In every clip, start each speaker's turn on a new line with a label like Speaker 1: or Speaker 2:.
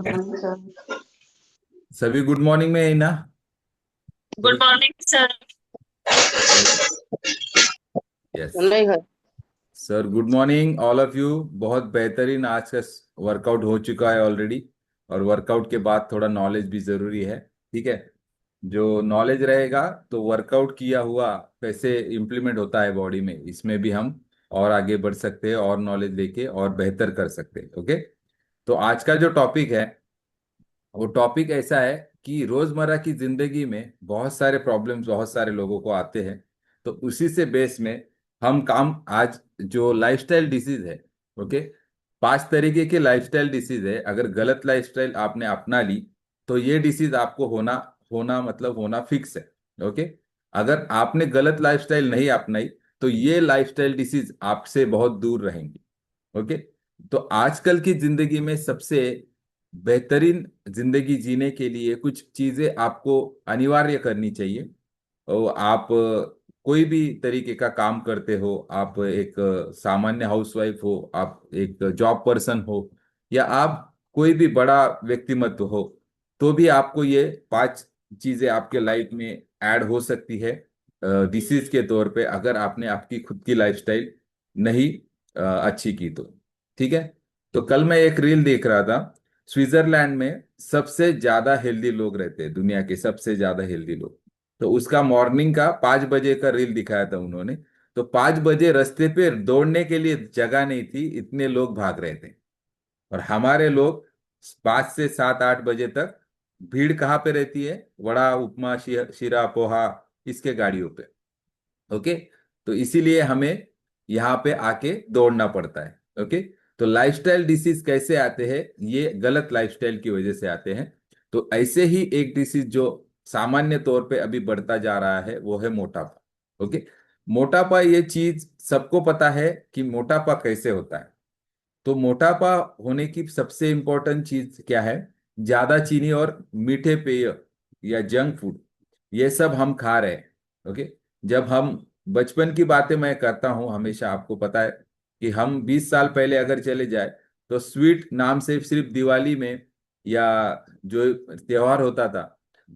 Speaker 1: Morning sir.
Speaker 2: सभी good morning में है ना।
Speaker 1: Good morning sir.
Speaker 2: यस
Speaker 1: नहीं है।
Speaker 2: Sir, good morning all of you. बहुत बेहतरीन आज का वर्कआउट हो चुका है ऑलरेडी। और वर्कआउट के बाद थोड़ा नॉलेज भी जरूरी है। ठीक है। जो नॉलेज रहेगा तो वर्कआउट किया हुआ कैसे इम्प्लीमेंट होता है बॉडी में, इसमें भी हम और आगे बढ़ सकते हैं और नॉलेज लेके और बेहतर कर सकते हैं। ओके। तो आज का जो टॉपिक है वो टॉपिक ऐसा है कि रोजमर्रा की जिंदगी में बहुत सारे प्रॉब्लम्स बहुत सारे लोगों को आते हैं। तो उसी से बेस में हम काम आज जो लाइफस्टाइल डिसीज है। ओके। 5 तरीके के लाइफस्टाइल डिसीज है। अगर गलत लाइफस्टाइल आपने अपना ली तो ये डिसीज आपको होना होना मतलब होना फिक्स है। ओके। अगर आपने गलत लाइफस्टाइल नहीं अपनाई तो ये लाइफस्टाइल डिसीज आपसे बहुत दूर रहेंगी। ओके। तो आजकल की जिंदगी में सबसे बेहतरीन जिंदगी जीने के लिए कुछ चीजें आपको अनिवार्य करनी चाहिए। और आप कोई भी तरीके का काम करते हो, आप एक सामान्य हाउसवाइफ हो, आप एक जॉब पर्सन हो, या आप कोई भी बड़ा व्यक्तिमत्व हो, तो भी आपको ये 5 चीजें आपके लाइफ में ऐड हो सकती है डिसीज के तौर पे, अगर आपने आपकी खुद की लाइफस्टाइल नहीं अच्छी की तो। ठीक है। तो कल मैं एक रील देख रहा था। स्विट्जरलैंड में सबसे ज्यादा हेल्दी लोग रहते हैं, दुनिया के सबसे ज्यादा हेल्दी लोग। तो उसका मॉर्निंग का 5 बजे का रील दिखाया था उन्होंने। तो 5 बजे रास्ते पे दौड़ने के लिए जगह नहीं थी, इतने लोग भाग रहे थे। और हमारे लोग 5 से 7 8 बजे तक भीड़ कहाँ पे रहती है? वड़ा, उपमा, शीरा, पोहा, इसके गाड़ियों पे। ओके। तो इसीलिए हमें यहाँ पे आके दौड़ना पड़ता है। ओके। तो लाइफस्टाइल डिसीज कैसे आते हैं? ये गलत लाइफस्टाइल की वजह से आते हैं। तो ऐसे ही एक डिसीज जो सामान्य तौर पे अभी बढ़ता जा रहा है वो है मोटापा। ओके। मोटापा ये चीज सबको पता है कि मोटापा कैसे होता है। तो मोटापा होने की सबसे इंपॉर्टेंट चीज क्या है? ज्यादा चीनी और मीठे पेय या जंक फूड, ये सब हम खा रहे हैं। ओके। जब हम बचपन की बातें मैं करता हूं हमेशा, आपको पता है कि हम 20 साल पहले अगर चले जाए तो स्वीट नाम से सिर्फ दिवाली में या जो त्योहार होता था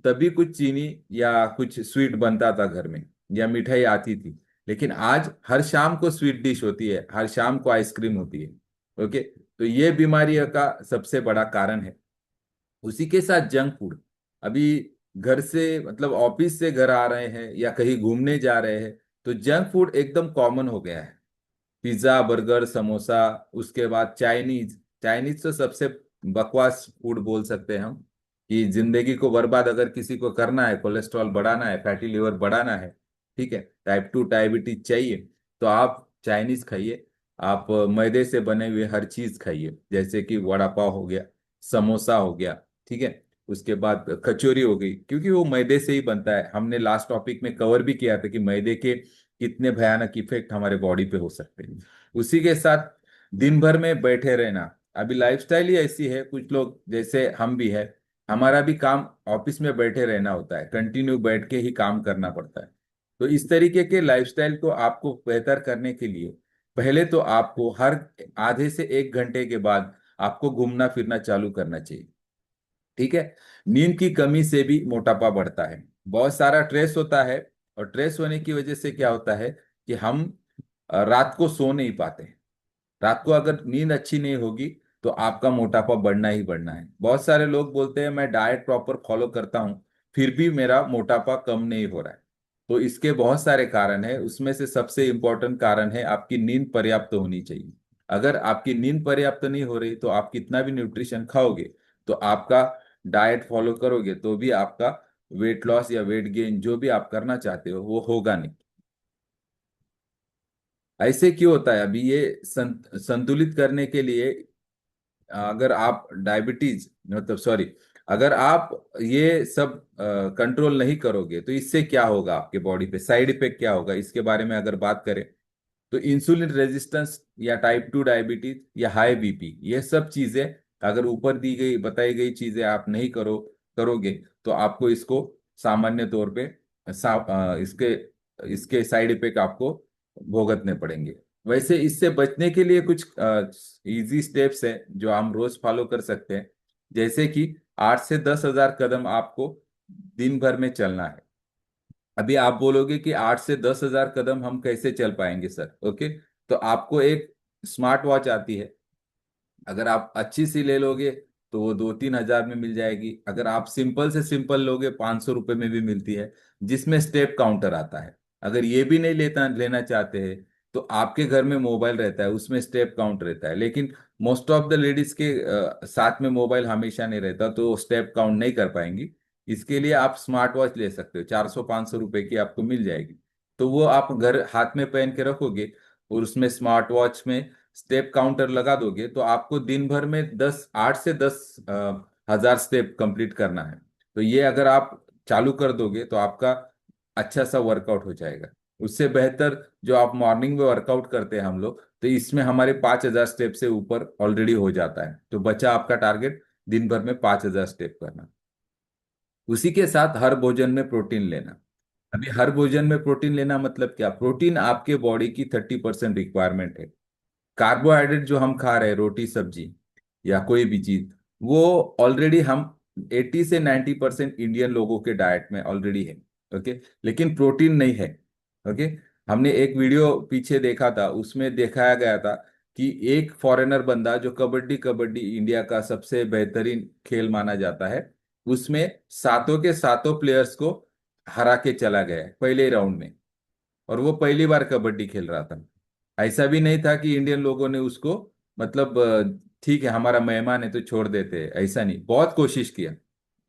Speaker 2: तभी कुछ चीनी या कुछ स्वीट बनता था घर में, या मिठाई आती थी। लेकिन आज हर शाम को स्वीट डिश होती है, हर शाम को आइसक्रीम होती है। ओके। तो ये बीमारियों का सबसे बड़ा कारण है। उसी के साथ जंक फूड। अभी घर से मतलब ऑफिस से घर आ रहे हैं या कहीं घूमने जा रहे हैं तो जंक फूड एकदम कॉमन हो गया है। पिज्जा, बर्गर, समोसा, उसके बाद चाइनीज। चाइनीज तो सबसे बकवास फूड बोल सकते हैं हम। कि जिंदगी को बर्बाद अगर किसी को करना है, कोलेस्ट्रॉल बढ़ाना है, फैटी लिवर बढ़ाना है, ठीक है, टाइप 2 डायबिटीज चाहिए, तो आप चाइनीज खाइए। आप मैदे से बने हुए हर चीज खाइए, जैसे कि वड़ा पाव हो गया, समोसा हो गया, ठीक है। उसके बाद कचौरी हो गई, क्योंकि वो मैदे से ही बनता है। हमने लास्ट टॉपिक में कवर भी किया था कि मैदे के कितने भयानक इफेक्ट हमारे बॉडी पे हो सकते हैं। उसी के साथ दिन भर में बैठे रहना। अभी लाइफस्टाइल ही ऐसी है, कुछ लोग जैसे हम भी है, हमारा भी काम ऑफिस में बैठे रहना होता है, कंटिन्यू बैठ के ही काम करना पड़ता है। तो इस तरीके के लाइफस्टाइल को आपको बेहतर करने के लिए पहले तो आपको हर आधे से 1 घंटे के बाद आपको घूमना फिरना चालू करना चाहिए। ठीक है। नींद की कमी से भी मोटापा बढ़ता है। बहुत सारा स्ट्रेस होता है, और स्ट्रेस होने की वजह से क्या होता है कि हम रात को सो नहीं पाते। रात को अगर नींद अच्छी नहीं होगी तो आपका मोटापा बढ़ना ही बढ़ना है। बहुत सारे लोग बोलते हैं मैं डाइट प्रॉपर फॉलो करता हूं फिर भी मेरा मोटापा कम नहीं हो रहा है। तो इसके बहुत सारे कारण है, उसमें से सबसे इंपॉर्टेंट कारण है आपकी नींद पर्याप्त होनी चाहिए। अगर आपकी नींद पर्याप्त नहीं हो रही तो आप कितना भी न्यूट्रिशन खाओगे, तो आपका डाइट फॉलो करोगे तो भी आपका वेट लॉस या वेट गेन जो भी आप करना चाहते हो वो होगा नहीं। ऐसे क्यों होता है? अभी ये संतुलित करने के लिए अगर आप डायबिटीज मतलब सॉरी, अगर आप ये सब कंट्रोल नहीं करोगे तो इससे क्या होगा, आपके बॉडी पे साइड इफेक्ट क्या होगा, इसके बारे में अगर बात करें तो इंसुलिन रेजिस्टेंस या टाइप 2 डायबिटीज या हाई बीपी, ये सब चीजें अगर ऊपर दी गई बताई गई चीजें आप नहीं करोगे तो आपको इसको सामान्य तौर पे इसके इसके साइड इफेक्ट आपको भुगतने पड़ेंगे। वैसे इससे बचने के लिए कुछ इजी स्टेप्स हैं जो हम रोज फॉलो कर सकते हैं। जैसे कि 8 से 10 हजार कदम आपको दिन भर में चलना है। अभी आप बोलोगे कि 8 से 10 हजार कदम हम कैसे चल पाएंगे सर, ओके। तो आपको एक स्मार्ट वॉच आती है, अगर आप अच्छी सी ले लोगे तो वो 2-3 हजार में मिल जाएगी। अगर आप सिंपल से सिंपल लोगे 500 रुपये में भी मिलती है, जिसमें स्टेप काउंटर आता है। अगर ये भी नहीं लेना चाहते हैं तो आपके घर में मोबाइल रहता है, उसमें स्टेप काउंट रहता है, लेकिन मोस्ट ऑफ द लेडीज के साथ में मोबाइल हमेशा नहीं रहता, तो स्टेप काउंट नहीं कर पाएंगी। इसके लिए आप स्मार्ट वॉच ले सकते हो, 400-500 रुपए की आपको मिल जाएगी। तो वो आप घर हाथ में पहन के रखोगे, और उसमें स्मार्ट वॉच में स्टेप काउंटर लगा दोगे, तो आपको दिन भर में 8 से 10 हजार स्टेप कंप्लीट करना है। तो ये अगर आप चालू कर दोगे तो आपका अच्छा सा वर्कआउट हो जाएगा। उससे बेहतर जो आप मॉर्निंग में वर्कआउट करते हैं हम लोग, तो इसमें हमारे 5 हजार स्टेप से ऊपर ऑलरेडी हो जाता है। तो बचा आपका टारगेट दिन भर में 5 हजार स्टेप करना। उसी के साथ हर भोजन में प्रोटीन लेना। अभी हर भोजन में प्रोटीन लेना मतलब क्या, प्रोटीन आपके बॉडी की 30% रिक्वायरमेंट है। कार्बोहाइड्रेट जो हम खा रहे हैं, रोटी सब्जी या कोई भी चीज, वो ऑलरेडी हम 80 से 90% इंडियन लोगों के डाइट में ऑलरेडी है, ओके। लेकिन प्रोटीन नहीं है, ओके। हमने एक वीडियो पीछे देखा था, उसमें दिखाया गया था कि एक फॉरेनर बंदा जो कबड्डी कबड्डी इंडिया का सबसे बेहतरीन खेल माना जाता है, उसमें सातों के सातों प्लेयर्स को हरा के चला गया है पहले राउंड में। और वो पहली बार कबड्डी खेल रहा था। ऐसा भी नहीं था कि इंडियन लोगों ने उसको, मतलब ठीक है हमारा मेहमान है तो छोड़ देते हैं, ऐसा नहीं, बहुत कोशिश किया।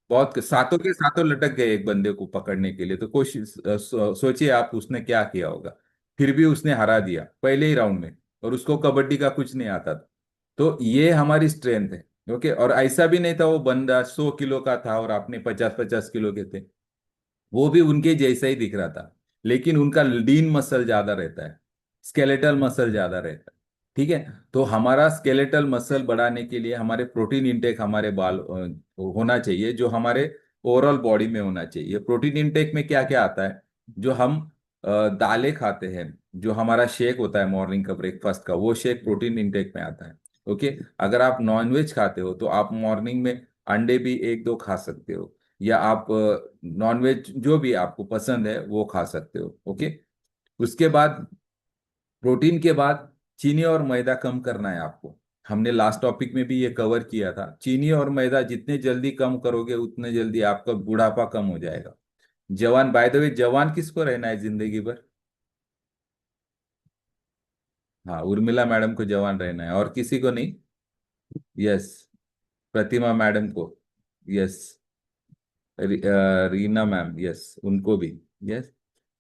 Speaker 2: बहुत सातों के सातों लटक गए एक बंदे को पकड़ने के लिए, तो कोशिश सोचिए आप उसने क्या किया होगा। फिर भी उसने हरा दिया पहले ही राउंड में, और उसको कबड्डी का कुछ नहीं आता था। तो ये हमारी स्ट्रेंथ है, ओके। और ऐसा भी नहीं था वो बंदा 100 किलो का था और आपने 50-50 किलो के थे, वो भी उनके जैसा ही दिख रहा था, लेकिन उनका लीन मसल ज्यादा रहता है, स्केलेटल मसल ज्यादा रहता है, ठीक है। तो हमारा स्केलेटल मसल बढ़ाने के लिए हमारे प्रोटीन इंटेक हमारे होना चाहिए, जो हमारे ओवरऑल बॉडी में होना चाहिए। प्रोटीन इंटेक में क्या क्या आता है, जो हम दालें खाते हैं, जो हमारा शेक होता है मॉर्निंग का ब्रेकफास्ट का, वो शेक प्रोटीन इंटेक में आता है, ओके। अगर आप नॉनवेज खाते हो तो आप मॉर्निंग में अंडे भी 1-2 खा सकते हो, या आप नॉनवेज जो भी आपको पसंद है वो खा सकते हो, ओके। उसके बाद प्रोटीन के बाद चीनी और मैदा कम करना है आपको। हमने लास्ट टॉपिक में भी ये कवर किया था, चीनी और मैदा जितने जल्दी कम करोगे उतने जल्दी आपका बुढ़ापा कम हो जाएगा। जवान, बाय द वे, जवान किसको रहना है जिंदगी भर? हाँ, उर्मिला मैडम को जवान रहना है, और किसी को नहीं। यस, प्रतिमा मैडम को। यस, रीना मैम, यस उनको भी। यस,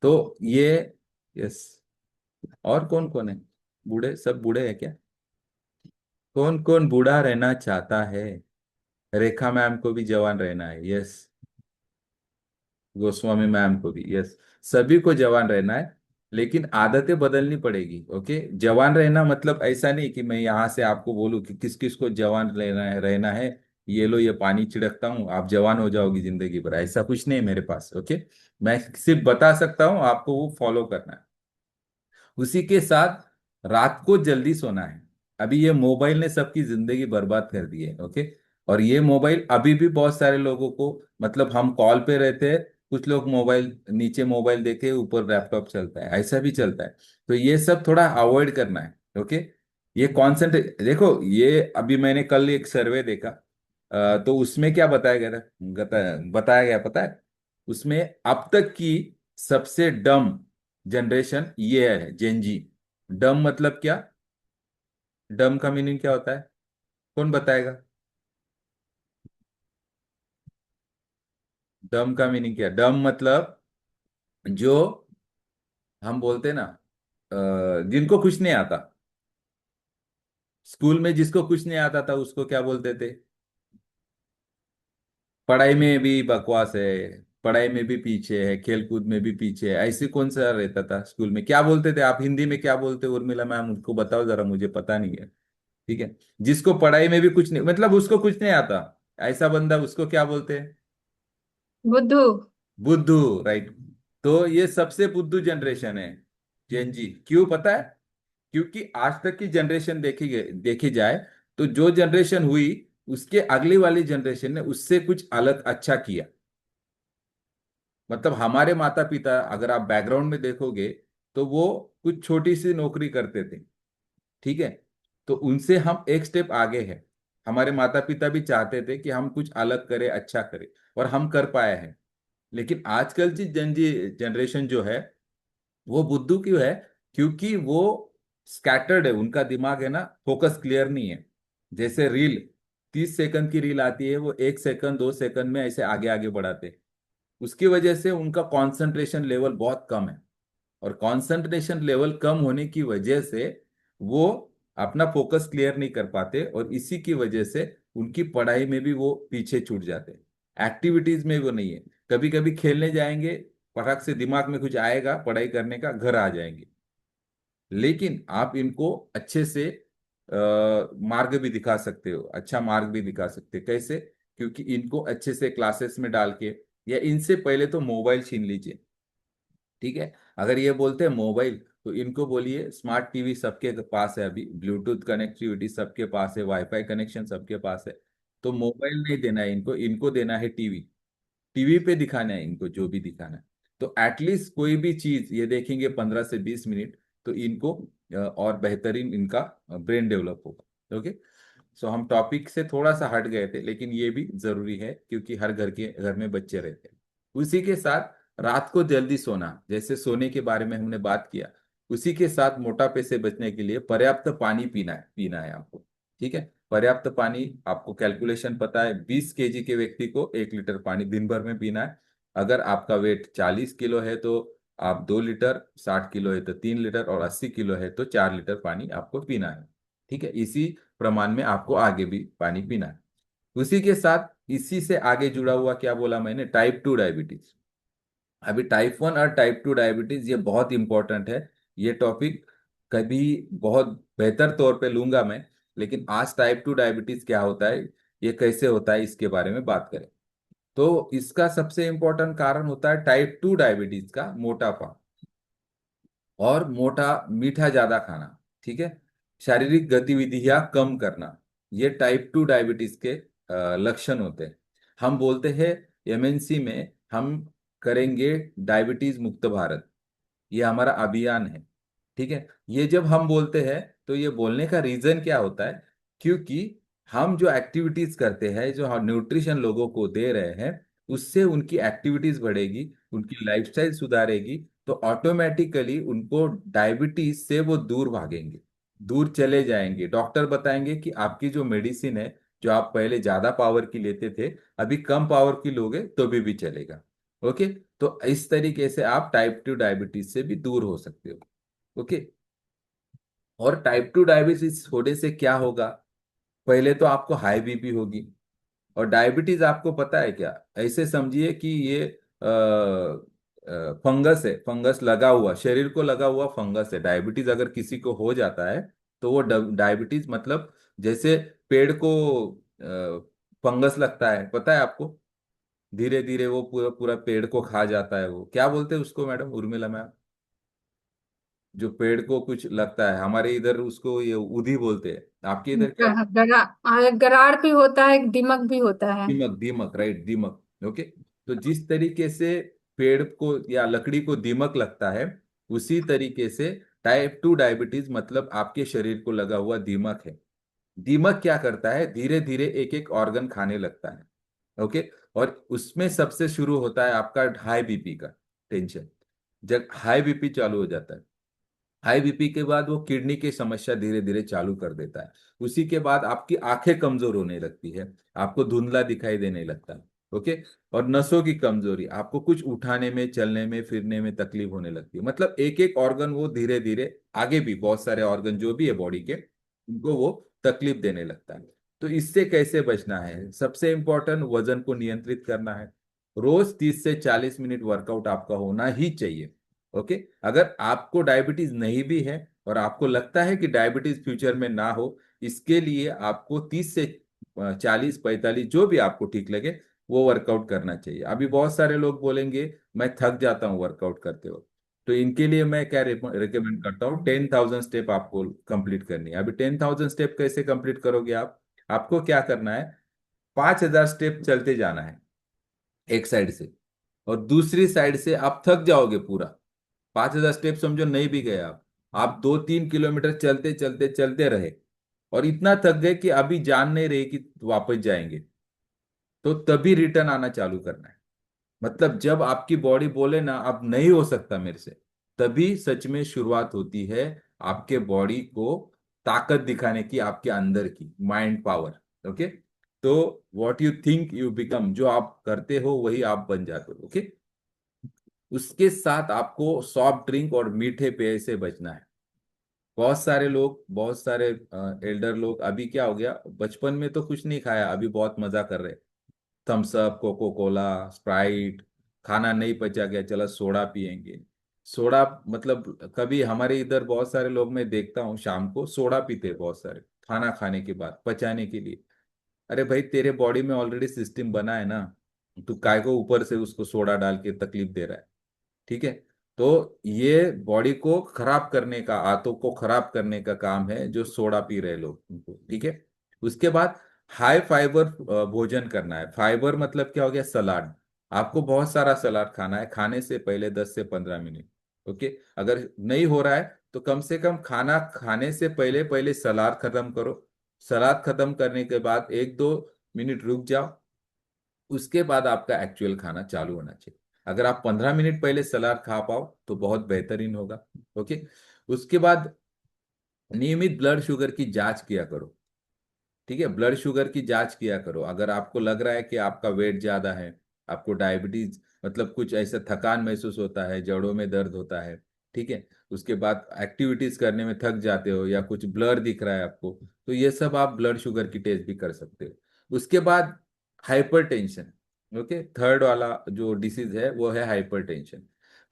Speaker 2: तो ये, यस। और कौन कौन है? बूढ़े, सब बूढ़े हैं क्या? कौन कौन बूढ़ा रहना चाहता है? रेखा मैम को भी जवान रहना है, यस। गोस्वामी मैम को भी, यस। सभी को जवान रहना है, लेकिन आदतें बदलनी पड़ेगी, ओके। जवान रहना मतलब ऐसा नहीं कि मैं यहाँ से आपको बोलूँ कि किस किस को जवान रहना है, ये लो ये पानी छिड़कता हूँ आप जवान हो जाओगी जिंदगी भर, ऐसा कुछ नहीं है मेरे पास, ओके। मैं सिर्फ बता सकता हूँ, आपको वो फॉलो करना है। उसी के साथ रात को जल्दी सोना है। अभी ये मोबाइल ने सबकी जिंदगी बर्बाद कर दी है, ओके। और ये मोबाइल अभी भी बहुत सारे लोगों को, मतलब हम कॉल पे रहते हैं, कुछ लोग मोबाइल नीचे मोबाइल देखे ऊपर लैपटॉप चलता है, ऐसा भी चलता है। तो ये सब थोड़ा अवॉइड करना है, ओके। ये कॉन्सेंट्रेट, देखो ये अभी मैंने कल एक सर्वे देखा, तो उसमें क्या बताया गया था, बताया गया पता है? उसमें अब तक की सबसे डम जनरेशन ये है, जेनजी। डम मतलब क्या? डम का मीनिंग क्या होता है? कौन बताएगा? डम का मीनिंग क्या? डम मतलब जो हम बोलते हैं ना, जिनको कुछ नहीं आता। स्कूल में जिसको कुछ नहीं आता था उसको क्या बोलते थे? पढ़ाई में भी बकवास है, पढ़ाई में भी पीछे है, खेलकूद में भी पीछे है, ऐसे कौन सा रहता था स्कूल में? क्या बोलते थे आप हिंदी में, क्या बोलते उर्मिला मैम, उनको बताओ जरा, मुझे पता नहीं है। ठीक है, जिसको पढ़ाई में भी कुछ नहीं, मतलब उसको कुछ नहीं आता, ऐसा बंदा, उसको क्या बोलते हैं?
Speaker 1: बुद्धू।
Speaker 2: बुद्धू, राइट। तो ये सबसे बुद्धू जनरेशन है, जेनजी। क्यों पता है? क्योंकि आज तक की जनरेशन देखी जाए तो जो जनरेशन हुई, उसके अगली वाली जनरेशन ने उससे कुछ अलग अच्छा किया। मतलब हमारे माता पिता अगर आप बैकग्राउंड में देखोगे तो वो कुछ छोटी सी नौकरी करते थे, ठीक है। तो उनसे हम एक स्टेप आगे हैं। हमारे माता पिता भी चाहते थे कि हम कुछ अलग करें, अच्छा करें, और हम कर पाए हैं। लेकिन आजकल की जनरेशन जो है वो बुद्धू क्यों है? क्योंकि वो स्कैटर्ड है, उनका दिमाग है ना, फोकस क्लियर नहीं है। जैसे रील, 30 सेकंड की रील आती है, वो 1 सेकंड 2 सेकंड में ऐसे आगे आगे बढ़ाते हैं। उसकी वजह से उनका कंसंट्रेशन लेवल बहुत कम है। और कंसंट्रेशन लेवल कम होने की वजह से वो अपना फोकस क्लियर नहीं कर पाते, और इसी की वजह से उनकी पढ़ाई में भी वो पीछे छूट जाते हैं, एक्टिविटीज में वो नहीं है। कभी कभी खेलने जाएंगे, फटाक से दिमाग में कुछ आएगा पढ़ाई करने का, घर आ जाएंगे। लेकिन आप इनको अच्छे से मार्ग भी दिखा सकते हो, अच्छा मार्ग भी दिखा सकते हो। कैसे? क्योंकि इनको अच्छे से क्लासेस में डाल के, या इनसे पहले तो मोबाइल छीन लीजिए, ठीक है। अगर ये बोलते हैं मोबाइल, तो इनको बोलिए स्मार्ट टीवी सबके पास है, अभी ब्लूटूथ कनेक्टिविटी सबके पास है, वाईफाई कनेक्शन सबके पास है। तो मोबाइल नहीं देना है इनको, इनको देना है टीवी। टीवी पे दिखाना है इनको जो भी दिखाना है। तो एटलीस्ट कोई भी चीज ये देखेंगे 15 से 20 मिनट, तो इनको और बेहतरीन इनका ब्रेन डेवलप होगा। ओके। सो हम टॉपिक से थोड़ा सा हट गए थे, लेकिन ये भी जरूरी है क्योंकि हर घर में बच्चे रहते हैं। उसी के साथ रात को जल्दी सोना, जैसे सोने के बारे में हमने बात किया, उसी के साथ मोटापे से बचने के लिए पर्याप्त पानी पीना है आपको, ठीक है। पर्याप्त पानी, आपको कैलकुलेशन पता है, 20 केजी के व्यक्ति को 1 लीटर पानी दिन भर में पीना है। अगर आपका वेट 40 किलो है तो आप 2 लीटर, 60 किलो है तो 3 लीटर, और 80 किलो है तो 4 लीटर पानी आपको पीना है, ठीक है। इसी प्रमाण में आपको आगे भी पानी पीना है। उसी के साथ इसी से आगे जुड़ा हुआ क्या बोला मैंने, टाइप 2 डायबिटीज। अभी टाइप 1 और टाइप 2 डायबिटीज ये बहुत इंपॉर्टेंट है। ये टॉपिक कभी बहुत बेहतर तौर पे लूंगा मैं, लेकिन आज टाइप 2 डायबिटीज क्या होता है, ये कैसे होता है, इसके बारे में बात करें। तो इसका सबसे इंपॉर्टेंट कारण होता है टाइप 2 डायबिटीज का मोटापा, और मोटा मीठा ज्यादा खाना, ठीक है। शारीरिक गतिविधियां कम करना, ये टाइप 2 डायबिटीज के लक्षण होते हैं। हम बोलते हैं एमएनसी में हम करेंगे डायबिटीज मुक्त भारत, ये हमारा अभियान है, ठीक है। ये जब हम बोलते हैं तो ये बोलने का रीजन क्या होता है, क्योंकि हम जो एक्टिविटीज करते हैं, जो हम न्यूट्रिशन लोगों को दे रहे हैं, उससे उनकी एक्टिविटीज बढ़ेगी, उनकी लाइफस्टाइल सुधारेगी, तो ऑटोमेटिकली उनको डायबिटीज से वो दूर भागेंगे, दूर चले जाएंगे। डॉक्टर बताएंगे कि आपकी जो मेडिसिन है, जो आप पहले ज्यादा पावर की लेते थे, अभी कम पावर की लोगे तो भी चलेगा। ओके। तो इस तरीके से आप टाइप 2 डायबिटीज से भी दूर हो सकते हो। ओके। और टाइप 2 डायबिटीज होने से क्या होगा? पहले तो आपको हाई बीपी होगी। और डायबिटीज आपको पता है क्या, ऐसे समझिए कि ये फंगस है, फंगस लगा हुआ, शरीर को लगा हुआ फंगस है। डायबिटीज अगर किसी को हो जाता है तो वो डायबिटीज मतलब, जैसे पेड़ को फंगस लगता है, पता है आपको, धीरे धीरे वो पूरा पूरा पेड़ को खा जाता है। वो क्या बोलते हैं उसको मैडम, उर्मिला मैम? जो पेड़ को कुछ लगता है, हमारे इधर उसको ये उधी बोलते हैं, आपके इधर क्या?
Speaker 3: गराड़ भी होता है, दिमक भी होता है।
Speaker 2: दीमक, दीमक, राइट, दीमक। ओके। तो जिस तरीके से पेड़ को या लकड़ी को दीमक लगता है, उसी तरीके से टाइप 2 डायबिटीज मतलब आपके शरीर को लगा हुआ दीमक है। दीमक क्या करता है, धीरे धीरे एक एक ऑर्गन खाने लगता है। ओके। और उसमें सबसे शुरू होता है आपका हाई बीपी का टेंशन। जब हाई बीपी चालू हो जाता है, हाई बीपी के बाद वो किडनी की समस्या धीरे धीरे चालू कर देता है। उसी के बाद आपकी आंखें कमजोर होने लगती है, आपको धुंधला दिखाई देने लगता है। ओके। और नसों की कमजोरी, आपको कुछ उठाने में, चलने में, फिरने में तकलीफ होने लगती है। मतलब एक एक ऑर्गन वो धीरे धीरे, आगे भी बहुत सारे ऑर्गन जो भी है बॉडी के, उनको वो तकलीफ देने लगता है। तो इससे कैसे बचना है? सबसे इंपॉर्टेंट, वजन को नियंत्रित करना है। रोज 30 से 40 मिनट वर्कआउट आपका होना ही चाहिए। ओके। अगर आपको डायबिटीज नहीं भी है, और आपको लगता है कि डायबिटीज फ्यूचर में ना हो, इसके लिए आपको 30 से 40, 45, जो भी आपको ठीक लगे वो वर्कआउट करना चाहिए। अभी बहुत सारे लोग बोलेंगे मैं थक जाता हूँ वर्कआउट करते हो, तो इनके लिए मैं क्या रिकमेंड करता हूँ, 10,000 स्टेप आपको कंप्लीट करनी है। अभी 10,000 स्टेप कैसे कंप्लीट करोगे आप? आपको क्या करना है, 5,000 स्टेप चलते जाना है एक साइड से, और दूसरी साइड से आप थक जाओगे पूरा। 5,000 स्टेप समझो नहीं भी गए आप 2-3 किलोमीटर चलते चलते चलते रहे, और इतना थक गए कि अभी जान नहीं रहे कि वापस जाएंगे, तो तभी रिटर्न आना चालू करना है। मतलब जब आपकी बॉडी बोले ना अब नहीं हो सकता मेरे से, तभी सच में शुरुआत होती है आपके बॉडी को ताकत दिखाने की, आपके अंदर की माइंड पावर। ओके, तो what you think you become, जो आप करते हो वही आप बन जाते हो। ओके, उसके साथ आपको सॉफ्ट ड्रिंक और मीठे पेय से बचना है। बहुत सारे लोग, बहुत सारे एल्डर लोग, अभी क्या हो गया, बचपन में तो कुछ नहीं खाया, अभी बहुत मजा कर रहे, Thums Up, Coca Cola, Sprite, खाना नहीं पचा गया चलो सोडा पियेंगे। सोडा मतलब कभी हमारे इधर बहुत सारे लोग मैं देखता हूँ शाम को सोडा पीते हैं बहुत सारे, खाना खाने के बाद पचाने के लिए। अरे भाई तेरे बॉडी में ऑलरेडी सिस्टम बना है ना, तू काय को ऊपर से उसको सोडा डाल के तकलीफ दे रहा है। ठीक है, तो ये बॉडी को खराब करने का, आंतों को खराब करने का काम है जो सोडा पी रहे लोग उनको। ठीक है, उसके बाद हाई फाइबर भोजन करना है। फाइबर मतलब क्या हो गया, सलाद। आपको बहुत सारा सलाद खाना है खाने से पहले 10 से 15 मिनट। ओके, अगर नहीं हो रहा है तो कम से कम खाना खाने से पहले पहले सलाद खत्म करो। सलाद खत्म करने के बाद 1-2 मिनट रुक जाओ, उसके बाद आपका एक्चुअल खाना चालू होना चाहिए। अगर आप 15 मिनट पहले सलाद खा पाओ तो बहुत बेहतरीन होगा। ओके, उसके बाद नियमित ब्लड शुगर की जांच किया करो। ठीक है, ब्लड शुगर की जांच किया करो। अगर आपको लग रहा है कि आपका वेट ज्यादा है, आपको डायबिटीज मतलब कुछ ऐसा थकान महसूस होता है, जड़ों में दर्द होता है, ठीक है, उसके बाद एक्टिविटीज करने में थक जाते हो या कुछ ब्लर दिख रहा है आपको, तो ये सब आप ब्लड शुगर की टेस्ट भी कर सकते हो। उसके बाद हाइपरटेंशन। ओके, थर्ड वाला जो डिसीज है वो है हाइपरटेंशन।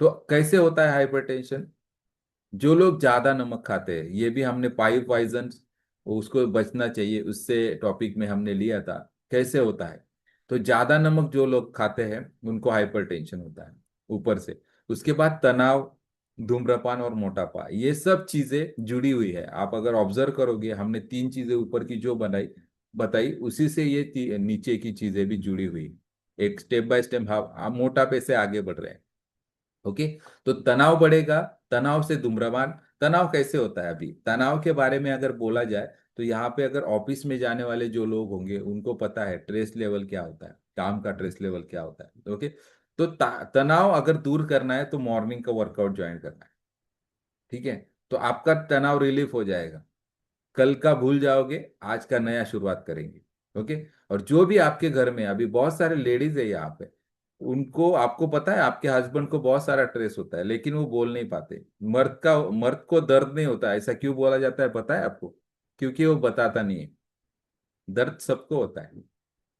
Speaker 2: तो कैसे होता है हाइपरटेंशन, जो लोग ज्यादा नमक खाते हैं, ये भी हमने पाइप पॉइजन, उसको बचना चाहिए, उससे टॉपिक में हमने लिया था कैसे होता है। तो ज्यादा नमक जो लोग खाते हैं उनको हाइपरटेंशन होता है ऊपर से। उसके बाद तनाव, धूम्रपान और मोटापा, ये सब चीजें जुड़ी हुई है। आप अगर ऑब्जर्व करोगे, हमने 3 चीजें ऊपर की जो बनाई बताई, उसी से ये नीचे की चीजें भी जुड़ी हुई है। एक स्टेप बाय स्टेप हम मोटापे से आगे बढ़ रहे हैं। ओके, तो तनाव बढ़ेगा, तनाव से धूम्रपान। तनाव कैसे होता है, अभी तनाव के बारे में अगर बोला जाए तो यहाँ पे अगर ऑफिस में जाने वाले जो लोग होंगे उनको पता है स्ट्रेस लेवल क्या होता है, काम का स्ट्रेस लेवल क्या होता है। ओके, तो तनाव अगर दूर करना है तो मॉर्निंग का वर्कआउट ज्वाइन करना है। ठीक है, तो आपका तनाव रिलीफ हो जाएगा, कल का भूल जाओगे, आज का नया शुरुआत करेंगे। ओके, और जो भी आपके घर में अभी बहुत सारे लेडीज है यहाँ पे, उनको, आपको पता है आपके हस्बैंड को बहुत सारा स्ट्रेस होता है लेकिन वो बोल नहीं पाते। मर्द को दर्द नहीं होता, ऐसा क्यों बोला जाता है पता है आपको? क्योंकि वो बताता नहीं है। दर्द सबको होता है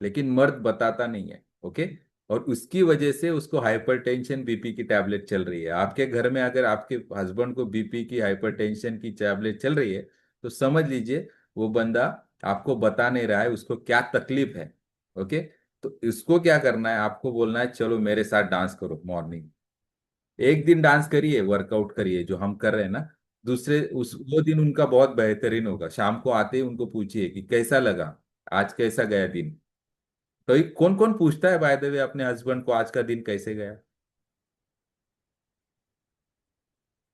Speaker 2: लेकिन मर्द बताता नहीं है। ओके, और उसकी वजह से उसको हाइपरटेंशन, बीपी की टैबलेट चल रही है। आपके घर में अगर आपके हस्बैंड को बीपी की, हाइपरटेंशन की टैबलेट चल रही है, तो समझ लीजिए वो बंदा आपको बता नहीं रहा है उसको क्या तकलीफ है। ओके, तो इसको क्या करना है, आपको बोलना है चलो मेरे साथ डांस करो मॉर्निंग। एक दिन डांस करिए, वर्कआउट करिए जो हम कर रहे हैं ना, दूसरे उस वो दिन उनका बहुत बेहतरीन होगा। शाम को आते ही उनको पूछिए कि कैसा लगा, आज कैसा गया दिन। तो कौन कौन पूछता है बाय द वे अपने हस्बैंड को आज का दिन कैसे गया?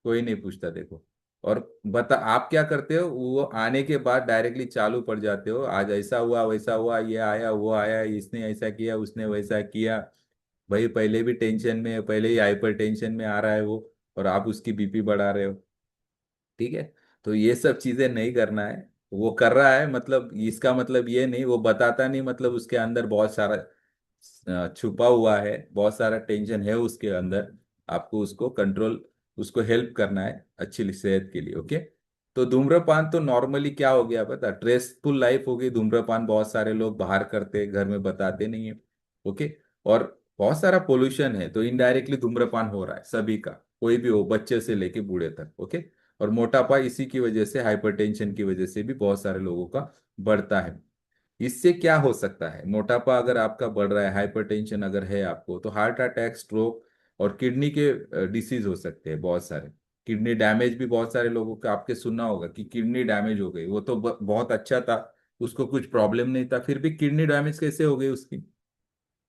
Speaker 2: कोई नहीं पूछता, देखो। और बता आप क्या करते हो, वो आने के बाद डायरेक्टली चालू पड़ जाते हो, आज ऐसा हुआ वैसा हुआ, ये आया वो आया, इसने ऐसा किया उसने वैसा किया। भाई पहले भी टेंशन में है, पहले ही हाइपर टेंशन में आ रहा है वो, और आप उसकी बीपी बढ़ा रहे हो। ठीक है, तो ये सब चीजें नहीं करना है। वो कर रहा है मतलब इसका मतलब ये नहीं, वो बताता नहीं मतलब उसके अंदर बहुत सारा छुपा हुआ है, बहुत सारा टेंशन है उसके अंदर। आपको उसको कंट्रोल, उसको हेल्प करना है अच्छी सेहत के लिए। ओके, तो धूम्रपान तो नॉर्मली क्या हो गया पता, स्ट्रेसफुल लाइफ हो गई, धूम्रपान बहुत सारे लोग बाहर करते हैं, घर में बताते नहीं है। ओके, और बहुत सारा पोल्यूशन है तो इनडायरेक्टली धूम्रपान हो रहा है सभी का, कोई भी हो, बच्चे से लेके बूढ़े तक। ओके, और मोटापा इसी की वजह से, हाइपरटेंशन की वजह से भी बहुत सारे लोगों का बढ़ता है। इससे क्या हो सकता है, मोटापा अगर आपका बढ़ रहा है, हाइपरटेंशन अगर है आपको, तो हार्ट अटैक, स्ट्रोक और किडनी के डिसीज हो सकते हैं बहुत सारे। किडनी डैमेज भी बहुत सारे लोगों का आपके सुनना होगा कि किडनी डैमेज हो गई, वो तो बहुत अच्छा था, उसको कुछ प्रॉब्लम नहीं था, फिर भी किडनी डैमेज कैसे हो गई उसकी?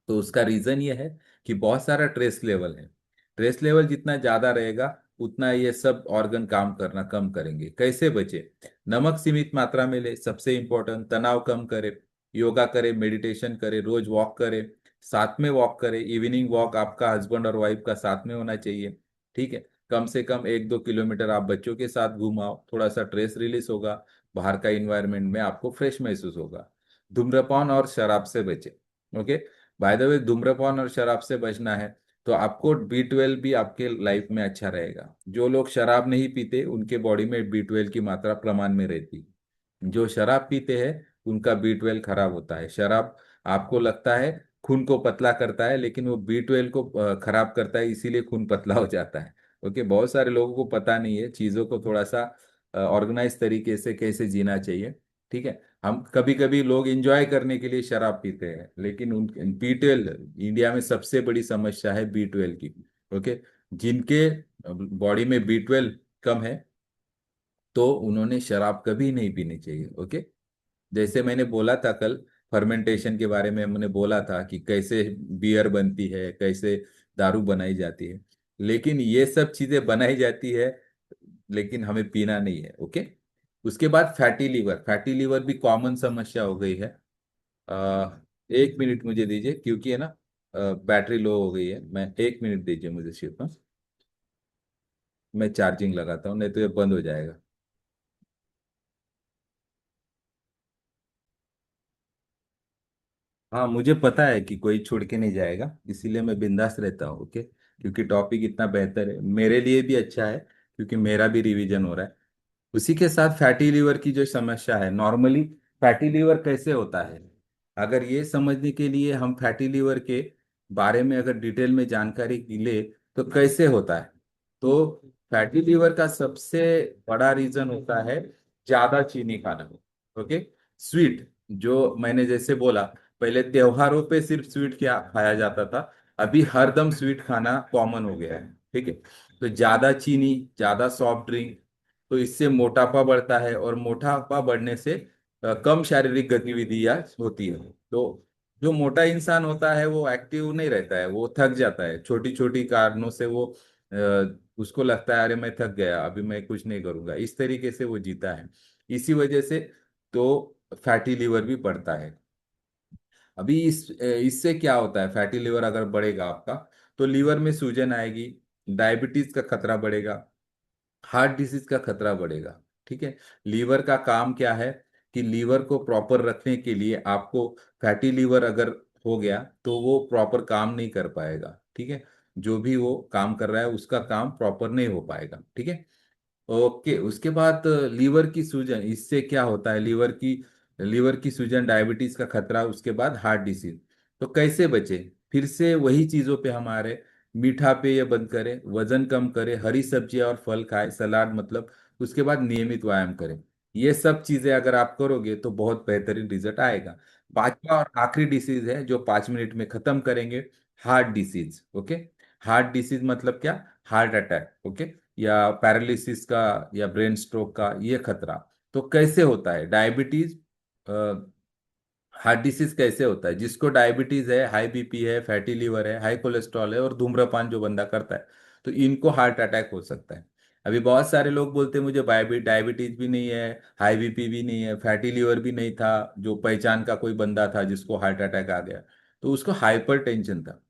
Speaker 2: तो उसका रीजन ये है कि बहुत सारा ट्रेस लेवल है। ट्रेस लेवल जितना ज्यादा रहेगा उतना ये सब ऑर्गन काम करना कम करेंगे। कैसे बचे? नमक सीमित मात्रा में ले, सबसे इंपॉर्टेंट। तनाव कम करे, योगा करे, मेडिटेशन करे, रोज वॉक करे, साथ में वॉक करे। इवनिंग वॉक आपका हस्बैंड और वाइफ का साथ में होना चाहिए, ठीक है। कम से कम 1-2 किलोमीटर आप बच्चों के साथ घुमाओ, थोड़ा सा स्ट्रेस रिलीज होगा, बाहर का इन्वायरमेंट में आपको फ्रेश महसूस होगा। धूम्रपान और शराब से बचे, ओके। बाय द वे, धूम्रपान और शराब से बचना है तो आपको B12 भी आपके लाइफ में अच्छा रहेगा। जो लोग शराब नहीं पीते उनके बॉडी में B12 की मात्रा प्रमाण में रहती। जो शराब पीते हैं उनका B12 खराब होता है। शराब आपको लगता है खून को पतला करता है, लेकिन वो B12 को खराब करता है, इसीलिए खून पतला हो जाता है। ओके, बहुत सारे लोगों को पता नहीं है चीज़ों को थोड़ा सा ऑर्गेनाइज तरीके से कैसे जीना चाहिए, ठीक है। हम कभी कभी लोग एंजॉय करने के लिए शराब पीते हैं, लेकिन उन B12, इंडिया में सबसे बड़ी समस्या है B12 की, ओके। जिनके बॉडी में B12 कम है तो उन्होंने शराब कभी नहीं पीनी चाहिए, ओके। जैसे मैंने बोला था कल, फर्मेंटेशन के बारे में मैंने बोला था कि कैसे बियर बनती है, कैसे दारू बनाई जाती है, लेकिन ये सब चीजें बनाई जाती है लेकिन हमें पीना नहीं है, ओके। उसके बाद फैटी लीवर। फैटी लीवर भी कॉमन समस्या हो गई है। 1 मिनट मुझे दीजिए, क्योंकि है ना बैटरी लो हो गई है। मैं 1 मिनट दीजिए मुझे सिर्फ, हाँ? मैं चार्जिंग लगाता हूँ, नहीं तो ये बंद हो जाएगा। हाँ, मुझे पता है कि कोई छोड़ के नहीं जाएगा, इसीलिए मैं बिंदास रहता हूँ, ओके। क्योंकि टॉपिक इतना बेहतर है, मेरे लिए भी अच्छा है, क्योंकि मेरा भी रिवीजन हो रहा है। उसी के साथ फैटी लीवर की जो समस्या है, नॉर्मली फैटी लीवर कैसे होता है, अगर ये समझने के लिए हम फैटी लीवर के बारे में अगर डिटेल में जानकारी ले तो कैसे होता है। तो फैटी लीवर का सबसे बड़ा रीजन होता है ज्यादा चीनी खाना, ओके। स्वीट, जो मैंने जैसे बोला, पहले त्योहारों पे सिर्फ स्वीट क्या खाया जाता था, अभी हरदम स्वीट खाना कॉमन हो गया है, ठीक है। तो ज्यादा चीनी, ज्यादा सॉफ्ट ड्रिंक, तो इससे मोटापा बढ़ता है, और मोटापा बढ़ने से कम शारीरिक गतिविधियां होती है। तो जो मोटा इंसान होता है वो एक्टिव नहीं रहता है, वो थक जाता है छोटी छोटी कारणों से। वो उसको लगता है अरे मैं थक गया, अभी मैं कुछ नहीं करूंगा, इस तरीके से वो जीता है। इसी वजह से तो फैटी लीवर भी बढ़ता है। अभी इससे क्या होता है, फैटी लिवर अगर बढ़ेगा आपका तो लीवर में सूजन आएगी, डायबिटीज का खतरा बढ़ेगा, हार्ट डिसीज का खतरा बढ़ेगा, ठीक है। लीवर का काम क्या है कि लीवर को प्रॉपर रखने के लिए आपको, फैटी लीवर अगर हो गया तो वो प्रॉपर काम नहीं कर पाएगा, ठीक है। जो भी वो काम कर रहा है उसका काम प्रॉपर नहीं हो पाएगा, ठीक है। ओके, उसके बाद लीवर की सूजन, इससे क्या होता है, लीवर की सूजन, डायबिटीज का खतरा, उसके बाद हार्ट डिसीज। तो कैसे बचे? फिर से वही चीजों पे हमारे, मीठा पे ये बंद करें, वजन कम करें, हरी सब्जियां और फल खाएं, सलाद मतलब। उसके बाद नियमित व्यायाम करें। ये सब चीजें अगर आप करोगे तो बहुत बेहतरीन रिजल्ट आएगा। पांचवा और आखिरी डिसीज है जो 5 मिनट में खत्म करेंगे, heart disease, okay. Heart disease मतलब क्या? हार्ट अटैक, ओके, या पैरालिसिस का, या ब्रेन स्ट्रोक का ये खतरा। तो कैसे होता है डायबिटीज, हार्ट डिसीज कैसे होता है? जिसको डायबिटीज है, हाई बीपी है, फैटी लीवर है, हाई कोलेस्ट्रॉल है, और धूम्रपान जो बंदा करता है, तो इनको हार्ट अटैक हो सकता है। अभी बहुत सारे लोग बोलते हैं मुझे डायबिटीज भी नहीं है, हाई बीपी भी नहीं है, फैटी लीवर भी नहीं था, जो पहचान का कोई बंदा था जिसको हार्ट अटैक आ गया, तो उसको हाइपर टेंशन था,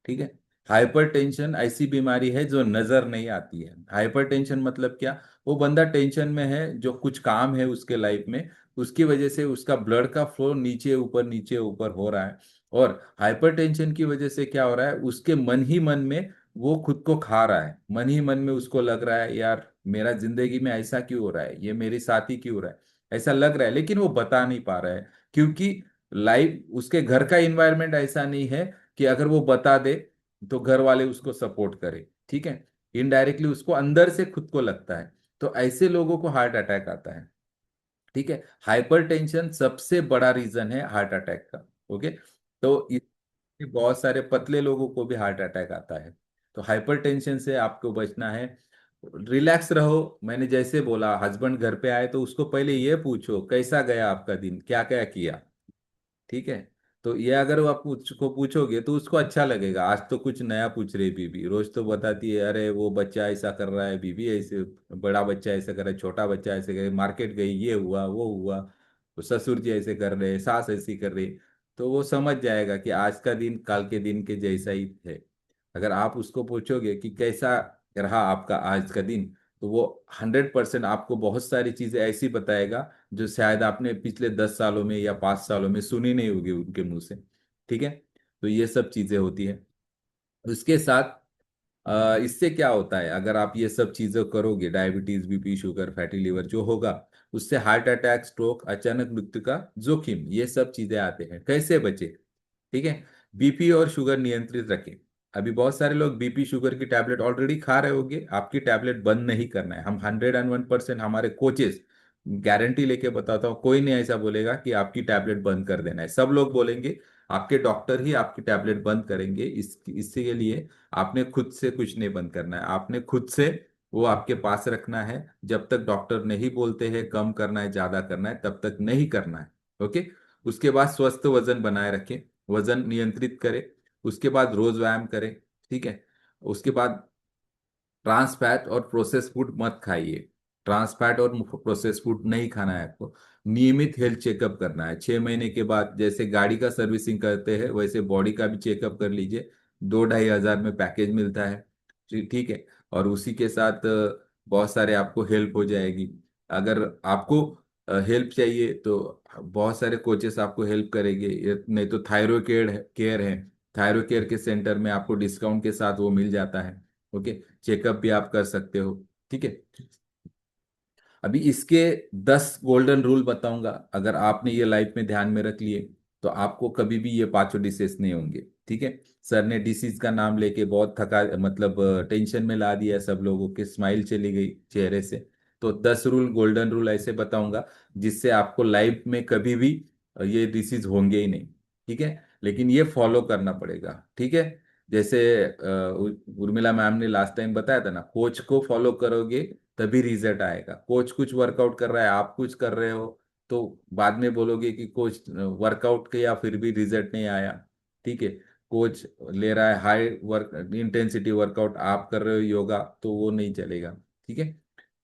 Speaker 2: ठीक है। हाइपरटेंशन ऐसी बीमारी है जो नजर नहीं आती है। हाइपरटेंशन मतलब क्या? वो बंदा टेंशन में है, जो कुछ काम है उसके लाइफ में, उसकी वजह से उसका ब्लड का फ्लो नीचे ऊपर हो रहा है। और हाइपरटेंशन की वजह से क्या हो रहा है, उसके मन ही मन में वो खुद को खा रहा है। मन ही मन में उसको लग रहा है यार मेरा जिंदगी में ऐसा क्यों हो रहा है, ये मेरे साथ ही क्यों हो रहा है, ऐसा लग रहा है, लेकिन वो बता नहीं पा रहा है। क्योंकि लाइफ, उसके घर का इन्वायरमेंट ऐसा नहीं है कि अगर वो बता दे तो घर वाले उसको सपोर्ट करें, ठीक है। इनडायरेक्टली उसको अंदर से खुद को लगता है। तो ऐसे लोगों को हार्ट अटैक आता है, ठीक है। हाइपरटेंशन सबसे बड़ा रीजन है हार्ट अटैक का, ओके। तो बहुत सारे पतले लोगों को भी हार्ट अटैक आता है। तो हाइपरटेंशन से आपको बचना है। रिलैक्स रहो। मैंने जैसे बोला, हस्बैंड घर पे आए तो उसको पहले ये पूछो कैसा गया आपका दिन, क्या क्या किया। ठीक है। तो ये अगर वो आप उसको पूछोगे तो उसको अच्छा लगेगा, आज तो कुछ नया पूछ रही बीबी। रोज तो बताती है अरे वो बच्चा ऐसा कर रहा है, बीबी ऐसे, बड़ा बच्चा ऐसा कर रहा है, छोटा बच्चा ऐसे कर रहा है, मार्केट गई, ये हुआ वो हुआ, तो ससुर जी ऐसे कर रहे हैं, सास ऐसी कर रही। तो वो समझ जाएगा कि आज का दिन कल के दिन के जैसा ही है। अगर आप उसको पूछोगे कि कैसा रहा आपका आज का दिन, तो वो 100% आपको बहुत सारी चीजें ऐसी बताएगा जो शायद आपने पिछले 10 सालों में या 5 सालों में सुनी नहीं होगी उनके मुंह से। ठीक है। तो ये सब चीजें होती है। उसके साथ इससे क्या होता है, अगर आप ये सब चीजें करोगे, diabetes, BP, sugar, fatty liver जो होगा, उससे हार्ट अटैक, स्ट्रोक, अचानक मृत्यु का जोखिम, ये सब चीजें आते हैं। कैसे बचे? ठीक है। बीपी और शुगर नियंत्रित रखें। अभी बहुत सारे लोग बीपी शुगर की टैबलेट ऑलरेडी खा रहे होंगे, आपकी टैबलेट बंद नहीं करना है। हम 101% हमारे कोचेस गारंटी लेके बताता हूँ, कोई नहीं ऐसा बोलेगा कि आपकी टैबलेट बंद कर देना है। सब लोग बोलेंगे आपके डॉक्टर ही आपकी टैबलेट बंद करेंगे। इसके लिए आपने खुद से कुछ नहीं बंद करना है, आपने खुद से वो आपके पास रखना है। जब तक डॉक्टर नहीं बोलते हैं कम करना है ज्यादा करना है, तब तक नहीं करना है। ओके। उसके बाद स्वस्थ वजन बनाए रखें, वजन नियंत्रित करें। उसके बाद रोज व्यायाम करें। ठीक है। उसके बाद ट्रांस फैट और प्रोसेस फूड मत खाइए। ट्रांस फैट और प्रोसेस फूड नहीं खाना है आपको। नियमित हेल्थ चेकअप करना है 6 महीने के बाद। जैसे गाड़ी का सर्विसिंग करते हैं वैसे बॉडी का भी चेकअप कर लीजिए। 2-2.5 हज़ार में पैकेज मिलता है। ठीक है। और उसी के साथ बहुत सारे आपको हेल्प हो जाएगी। अगर आपको हेल्प चाहिए तो बहुत सारे कोचेस आपको हेल्प करेंगे। नहीं तो थायरोइड केयर केयर है, थायरोइड केयर के सेंटर में आपको डिस्काउंट के साथ वो मिल जाता है। ओके। चेकअप भी आप कर सकते हो। ठीक है। अभी इसके 10 गोल्डन रूल बताऊंगा, अगर आपने ये लाइफ में ध्यान में रख लिए तो आपको कभी भी ये पांचों डिसीज नहीं होंगे। ठीक है। सर ने डिसीज का नाम लेके बहुत थका, मतलब टेंशन में ला दिया, सब लोगों के स्माइल चली गई चेहरे से। तो 10 रूल, गोल्डन रूल ऐसे बताऊंगा जिससे आपको लाइफ में कभी भी ये डिसीज होंगे ही नहीं। ठीक है। लेकिन ये फॉलो करना पड़ेगा। ठीक है। जैसे उर्मिला मैम ने लास्ट टाइम बताया था ना, कोच को फॉलो करोगे तभी रिजल्ट आएगा। कोच कुछ वर्कआउट कर रहा है, आप कुछ कर रहे हो, तो बाद में बोलोगे कि कोच वर्कआउट किया फिर भी रिजल्ट नहीं आया। ठीक है। कोच ले रहा है हाई वर्क इंटेंसिटी वर्कआउट, आप कर रहे हो योगा, तो वो नहीं चलेगा। ठीक है।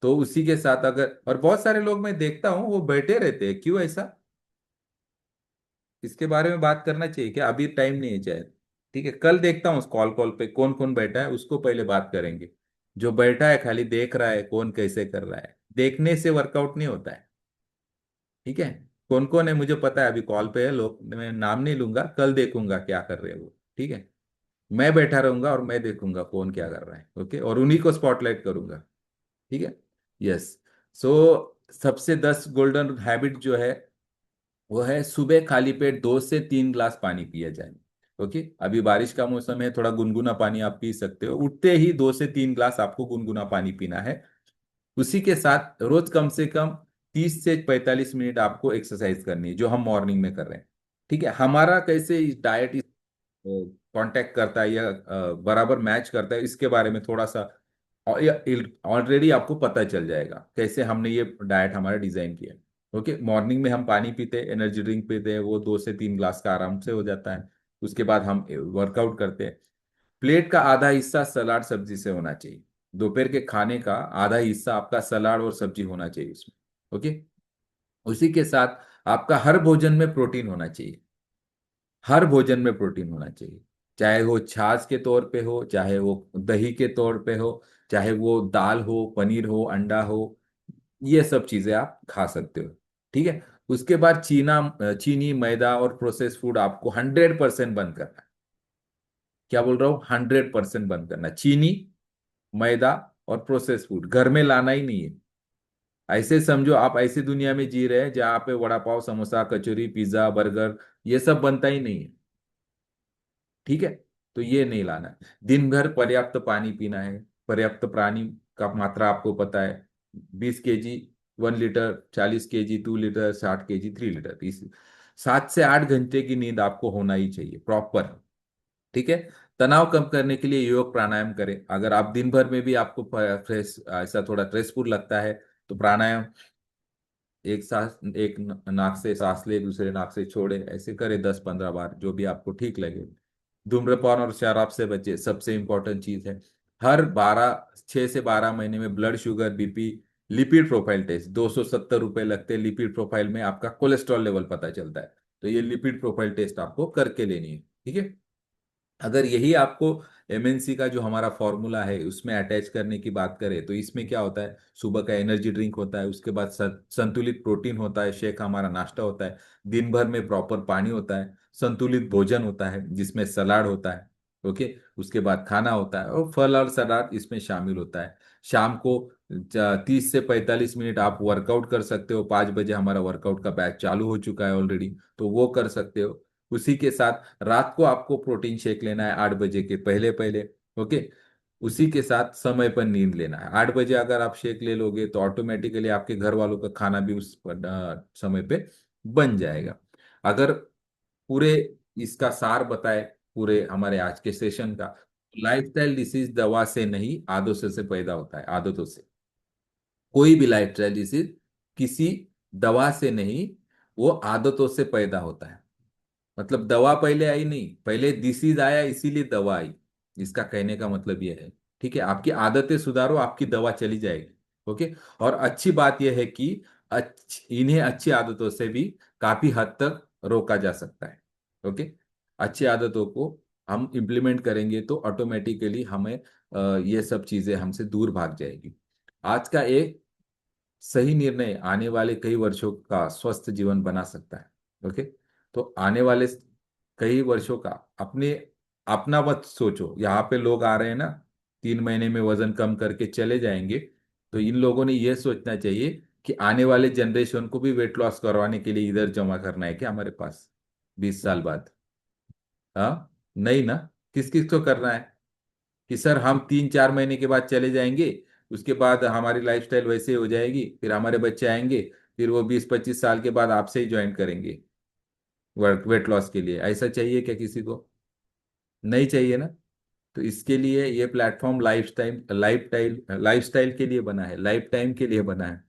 Speaker 2: तो उसी के साथ अगर, और बहुत सारे लोग मैं देखता हूँ वो बैठे रहते हैं, क्यों ऐसा? इसके बारे में बात करना चाहिए क्या? अभी टाइम नहीं है शायद। ठीक है, कल देखता हूँ उस कॉल कॉल पे कौन कौन बैठा है, उसको पहले बात करेंगे। जो बैठा है खाली देख रहा है कौन कैसे कर रहा है, देखने से वर्कआउट नहीं होता है। ठीक है। कौन कौन है मुझे पता है, अभी कॉल पे है लोग, मैं नाम नहीं लूंगा, कल देखूंगा क्या कर रहे हैं वो। ठीक है। मैं बैठा रहूंगा और मैं देखूंगा कौन क्या कर रहा है। ओके। और उन्हीं को स्पॉटलाइट करूंगा। ठीक है। यस। सो सबसे 10 गोल्डन हैबिट जो है वो है, सुबह खाली पेट 2 से 3 ग्लास पानी पिया जाए। ओके। अभी बारिश का मौसम है, थोड़ा गुनगुना पानी आप पी सकते हो, उठते ही 2 से 3 ग्लास आपको गुनगुना पानी पीना है। उसी के साथ रोज कम से कम 30 से 45 मिनट आपको एक्सरसाइज करनी है, जो हम मॉर्निंग में कर रहे हैं। ठीक है। हमारा कैसे डाइट कांटेक्ट करता है या बराबर मैच करता है, इसके बारे में थोड़ा सा ऑलरेडी आपको पता चल जाएगा कैसे हमने ये डाइट हमारा डिजाइन किया है। ओके। मॉर्निंग में हम पानी पीते हैं, एनर्जी ड्रिंक पीते हैं, वो 2 से 3 ग्लास का आराम से हो जाता है। उसके बाद हम वर्कआउट करते हैं। प्लेट का आधा हिस्सा सलाद सब्जी से होना चाहिए। दोपहर के खाने का आधा हिस्सा आपका सलाद और सब्जी होना चाहिए उसमें। ओके। उसी के साथ आपका हर भोजन में प्रोटीन होना चाहिए। हर भोजन में प्रोटीन होना चाहिए, चाहे वो छाछ के तौर पे हो, चाहे वो दही के तौर पे हो, चाहे वो दाल हो, पनीर हो, अंडा हो, ये सब चीजें आप खा सकते हो। ठीक है। उसके बाद चीनी, मैदा और प्रोसेस फूड आपको 100% बंद करना है। क्या बोल रहा हूँ? 100% बंद करना है। चीनी, मैदा और प्रोसेस फूड घर में लाना ही नहीं है। ऐसे समझो आप ऐसी दुनिया में जी रहे हैं जहाँ पे वड़ा पाव, समोसा, कचौरी, पिज्जा, बर्गर, ये सब बनता ही नहीं है। ठीक है। तो ये नहीं लाना है। दिन भर पर्याप्त पानी पीना है। पर्याप्त पानी का मात्रा आपको पता है, 20 kg 1 litre, 40 kg 2 litre, 60 kg 3 litre. इस 7 से 8 घंटे की नींद आपको होना ही चाहिए प्रॉपर। ठीक है। तनाव कम करने के लिए योग प्राणायाम करें। अगर आप दिन भर में भी आपको फ्रेश ऐसा थोड़ा स्ट्रेसफुल लगता है तो प्राणायाम, एक सांस, नाक से सांस ले, दूसरे नाक से छोड़े, ऐसे करें 10-15 बार, जो भी आपको ठीक लगे। धूम्रपान और शराब से बचे, सबसे इंपॉर्टेंट चीज है। हर 6 से 12 महीने में blood sugar, BP, lipid profile test, 270 रुपए लगते हैं। लिपिड प्रोफाइल में आपका कोलेस्ट्रॉल लेवल पता चलता है, तो ये लिपिड प्रोफाइल टेस्ट आपको करके लेनी है, ठीक है। अगर यही आपको एमएनसी का जो हमारा फॉर्मूला है उसमें अटैच करने की बात करें, तो इसमें क्या होता है, सुबह का एनर्जी ड्रिंक होता है, उसके बाद संतुलित प्रोटीन होता है, शेक हमारा नाश्ता होता है, दिन भर में प्रॉपर पानी होता है, संतुलित भोजन होता है जिसमें सलाद होता है, ओके, उसके बाद खाना होता है और फल और सलाद इसमें शामिल होता है। शाम को 30 से 45 मिनट आप वर्कआउट कर सकते हो। 5 बजे हमारा वर्कआउट का बैच चालू हो चुका है ऑलरेडी, तो वो कर सकते हो। उसी के साथ रात को आपको प्रोटीन शेक लेना है 8 बजे के पहले पहले, ओके। उसी के साथ समय पर नींद लेना है। 8 बजे अगर आप शेक ले लोगे तो ऑटोमेटिकली आपके घर वालों का खाना भी उस समय पे बन जाएगा। अगर पूरे इसका सार बताए पूरे हमारे आज के सेशन का, लाइफस्टाइल डिसीज दवा से नहीं, आदतों से पैदा होता है, आदतों से। कोई भी लाइफस्टाइल डिसीज किसी दवा से नहीं, वो आदतों से पैदा होता है। मतलब दवा पहले आई नहीं, पहले डिसीज आया इसीलिए दवा आई। इसका कहने का मतलब यह है, ठीक है। आपकी आदतें सुधारो, आपकी दवा चली जाएगी, ओके। और अच्छी बात यह है कि इन्हें अच्छी आदतों से भी काफी हद तक रोका जा सकता है, ओके। अच्छी आदतों को हम इम्प्लीमेंट करेंगे तो ऑटोमेटिकली हमें ये सब चीजें हमसे दूर भाग जाएगी। आज का एक सही निर्णय आने वाले कई वर्षों का स्वस्थ जीवन बना सकता है, ओके। तो आने वाले कई वर्षों का अपने, अपना मत सोचो। यहाँ पे लोग आ रहे हैं ना, 3 महीने में वजन कम करके चले जाएंगे, तो इन लोगों ने ये सोचना चाहिए कि आने वाले जनरेशन को भी वेट लॉस करवाने के लिए इधर जमा करना है क्या हमारे पास 20 साल बाद? हाँ, नहीं ना। किस किस को करना है कि सर हम 3-4 महीने के बाद चले जाएंगे, उसके बाद हमारी लाइफस्टाइल वैसे हो जाएगी, फिर हमारे बच्चे आएंगे, फिर वो 20-25 साल के बाद आपसे ही ज्वाइन करेंगे वर्क वेट लॉस के लिए? ऐसा चाहिए क्या किसी को? नहीं चाहिए ना। तो इसके लिए ये प्लेटफॉर्म लाइफस्टाइल के लिए बना है, लाइफ टाइम के लिए बना है।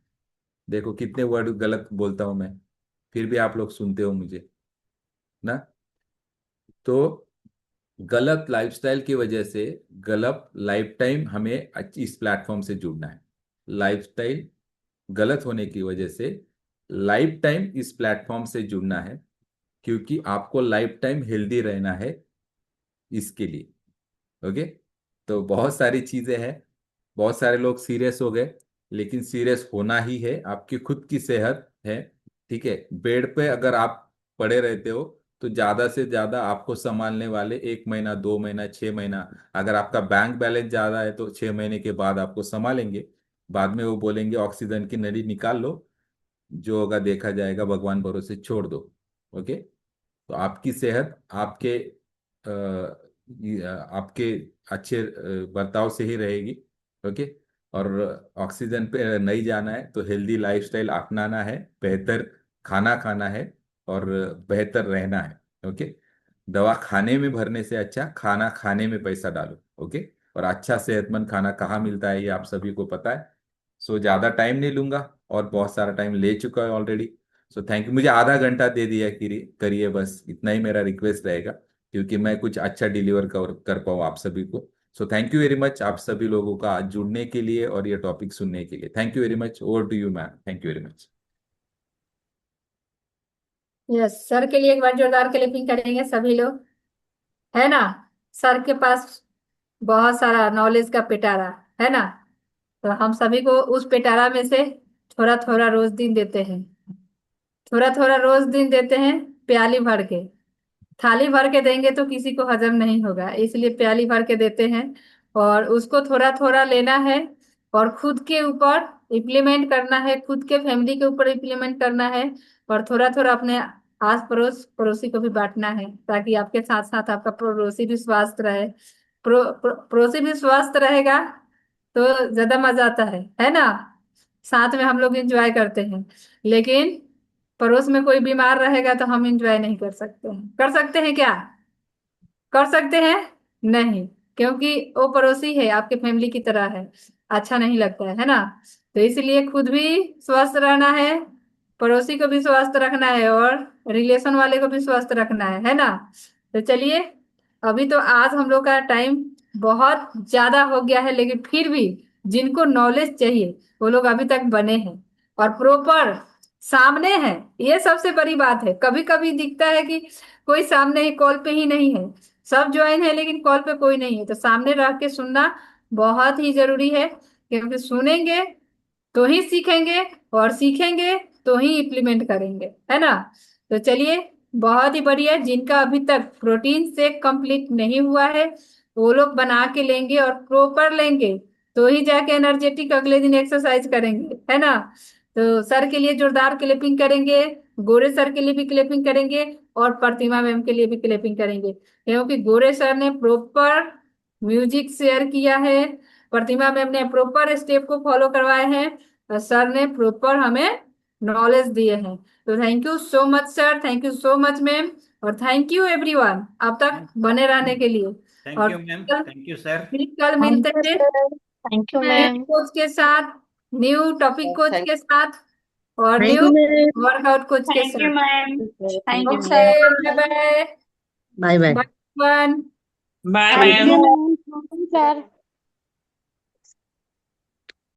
Speaker 2: देखो कितने वर्ड गलत बोलता हूं मैं, फिर भी आप लोग सुनते हो मुझे ना। तो गलत लाइफस्टाइल की वजह से गलत लाइफ टाइम हमें इस प्लेटफॉर्म से जुड़ना है। लाइफस्टाइल गलत होने की वजह से लाइफ टाइम इस प्लेटफॉर्म से जुड़ना है, क्योंकि आपको लाइफ टाइम हेल्दी रहना है इसके लिए, ओके। तो बहुत सारी चीजें हैं। बहुत सारे लोग सीरियस हो गए, लेकिन सीरियस होना ही है, आपकी खुद की सेहत है, ठीक है। बेड पे अगर आप पड़े रहते हो तो ज्यादा से ज्यादा आपको संभालने वाले 1 महीना, 2 महीना, 6 महीना। अगर आपका बैंक बैलेंस ज्यादा है तो 6 महीने के बाद आपको संभालेंगे। बाद में वो बोलेंगे ऑक्सीजन की नली निकाल लो, जो होगा देखा जाएगा, भगवान भरोसे छोड़ दो, ओके। तो आपकी सेहत आपके अच्छे बर्ताव से ही रहेगी, ओके। और ऑक्सीजन पे नहीं जाना है तो हेल्दी लाइफस्टाइल अपनाना है, बेहतर खाना खाना है और बेहतर रहना है, ओके। दवा खाने में भरने से अच्छा खाना खाने में पैसा डालो, ओके। और अच्छा सेहतमंद खाना कहाँ मिलता है ये आप सभी को पता है। सो ज्यादा टाइम नहीं लूंगा, और बहुत सारा टाइम ले चुका है ऑलरेडी। सो थैंक यू, मुझे आधा घंटा दे दिया करिए, बस इतना ही मेरा रिक्वेस्ट रहेगा, क्योंकि मैं कुछ अच्छा डिलीवर कर पाऊँ आप सभी को। So thank you very much आप सभी लोगों का आज जुड़ने के लिए और ये टॉपिक सुनने के लिए। Thank you very much. Over to you ma'am, thank you very much.
Speaker 3: Yes, sir के लिए एक बार जोरदार क्लैपिंग करेंगे सभी लोग, है ना। सर के पास बहुत सारा नॉलेज का पिटारा है ना, तो हम सभी को उस पिटारा में से थोड़ा थोड़ा रोज दिन देते हैं। थोड़ा थोड़ा रोज दिन देते हैं, प्याली भर के। थाली भर के देंगे तो किसी को हजम नहीं होगा, इसलिए प्याली भर के देते हैं। और उसको थोड़ा थोड़ा लेना है और खुद के ऊपर इम्प्लीमेंट करना है, खुद के फैमिली के ऊपर इम्प्लीमेंट करना है। और थोड़ा थोड़ा अपने आस पड़ोस पड़ोसी को भी बांटना है, ताकि आपके साथ साथ आपका पड़ोसी भी स्वस्थ रहे। पड़ोसी भी स्वस्थ रहेगा तो ज्यादा मजा आता है ना। साथ में हम लोग एंजॉय करते हैं, लेकिन पड़ोस में कोई बीमार रहेगा तो हम एंजॉय नहीं कर सकते हैं। कर सकते हैं क्या? कर सकते हैं? नहीं, क्योंकि वो पड़ोसी है, आपके फैमिली की तरह है, अच्छा नहीं लगता है ना। तो इसलिए खुद भी स्वस्थ रहना है, पड़ोसी को भी स्वस्थ रखना है, और रिलेशन वाले को भी स्वस्थ रखना है ना। तो चलिए, अभी तो आज हम लोग का टाइम बहुत ज्यादा हो गया है, लेकिन फिर भी जिनको नॉलेज चाहिए वो लोग अभी तक बने हैं और प्रॉपर सामने है। ये सबसे बड़ी बात है। कभी कभी दिखता है कि कोई सामने ही, कॉल पे ही नहीं है, सब ज्वाइन है लेकिन कॉल पे कोई नहीं है। तो सामने रह के सुनना बहुत ही जरूरी है, क्योंकि सुनेंगे तो ही सीखेंगे, और सीखेंगे तो ही इम्प्लीमेंट करेंगे, है ना। तो चलिए, बहुत ही बढ़िया। जिनका अभी तक प्रोटीन शेक कंप्लीट नहीं हुआ है वो लोग बना के लेंगे और प्रॉपर लेंगे, तो ही जाके एनर्जेटिक अगले दिन एक्सरसाइज करेंगे, है ना। तो सर के लिए जोरदार क्लैपिंग करेंगे, गोरे सर के लिए भी क्लैपिंग करेंगे, और प्रतिमा मैम के लिए भी क्लैपिंग करेंगे, क्योंकि गोरे सर ने प्रॉपर म्यूजिक शेयर किया है, प्रतिमा मैम ने प्रॉपर स्टेप को फॉलो करवाए हैं, और सर ने प्रॉपर हमें नॉलेज दिए हैं। तो thank you so much sir, thank you so much ma'am, और थैंक यू एवरीवन अब तक बने रहने के लिए।
Speaker 4: थैंक
Speaker 3: और
Speaker 4: यू मैम,
Speaker 3: कल
Speaker 4: थैंक यू सर।
Speaker 3: फिर कल
Speaker 1: थैंक
Speaker 3: मिलते
Speaker 1: यू
Speaker 3: हैं
Speaker 1: sir. Thank you ma'am.
Speaker 3: Coach के साथ, न्यू टॉपिक कोच के साथ, और
Speaker 1: thank
Speaker 3: new
Speaker 1: you ma'am.
Speaker 3: Workout coach के
Speaker 1: थैंक यू
Speaker 3: साथ।
Speaker 1: Ma'am. Thank you
Speaker 3: okay,
Speaker 1: ma'am.
Speaker 3: Bye bye
Speaker 1: bye bye.
Speaker 3: Bye.
Speaker 1: Bye
Speaker 5: thank
Speaker 1: ma'am.
Speaker 5: You ma'am, sir.